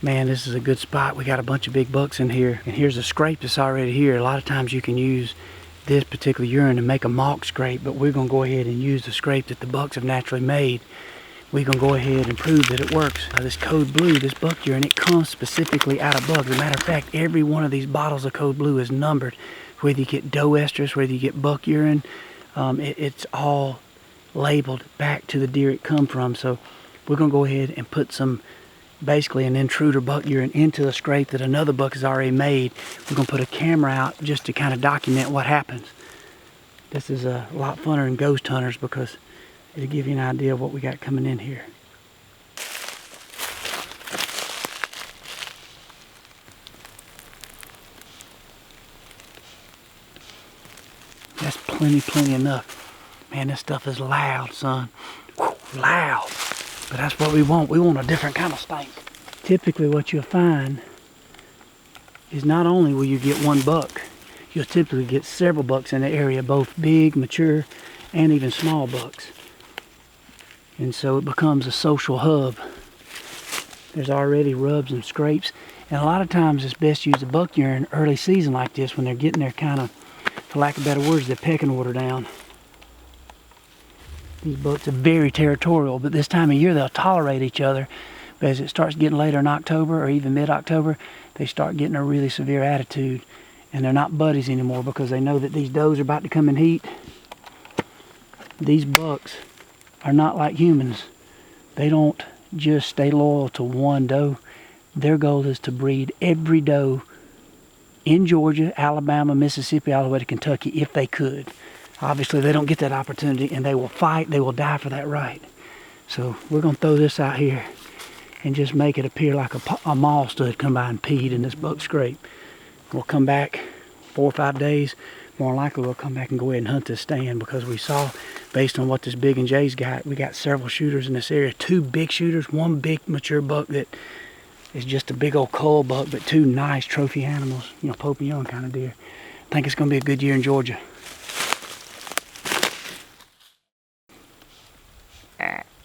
Man, this is a good spot. We got a bunch of big bucks in here. And here's a scrape that's already here. A lot of times you can use this particular urine to make a mock scrape, but we're gonna go ahead and use the scrape that the bucks have naturally made. We're gonna go ahead and prove that it works. This Code Blue, this buck urine, it comes specifically out of bugs. As a matter of fact, every one of these bottles of Code Blue is numbered. Whether you get doe estrus, whether you get buck urine, it's all labeled back to the deer it come from. So we're gonna go ahead and put some, basically an intruder buck urine into a scrape that another buck has already made. We're gonna put a camera out just to kind of document what happens. This is a lot funner than ghost hunters because it'll give you an idea of what we got coming in here. That's plenty enough. Man, this stuff is loud, son. Whew, loud. But that's what we want. We want a different kind of stank. Typically what you'll find is not only will you get one buck, you'll typically get several bucks in the area, both big, mature, and even small bucks. And so it becomes a social hub. There's already rubs and scrapes. And a lot of times it's best to use the buck urine early season like this when they're getting their kind of, for lack of better words, their pecking order down. These bucks are very territorial, but this time of year they'll tolerate each other. But as it starts getting later in October or even mid-October, they start getting a really severe attitude. And they're not buddies anymore because they know that these does are about to come in heat. These bucks are not like humans. They don't just stay loyal to one doe. Their goal is to breed every doe in Georgia, Alabama, Mississippi, all the way to Kentucky if they could. Obviously they don't get that opportunity, and they will fight, they will die for that right. So we're gonna throw this out here and just make it appear like a mall stud come by and peed in this buck scrape. We'll come back 4 or 5 days. More likely we'll come back and go ahead and hunt this stand because we saw, based on what this Big and Jay's got, we got several shooters in this area. 2 big shooters, 1 big mature buck that is just a big old cull buck, but 2 nice trophy animals, you know, Pope and Young kind of deer. I think it's gonna be a good year in Georgia.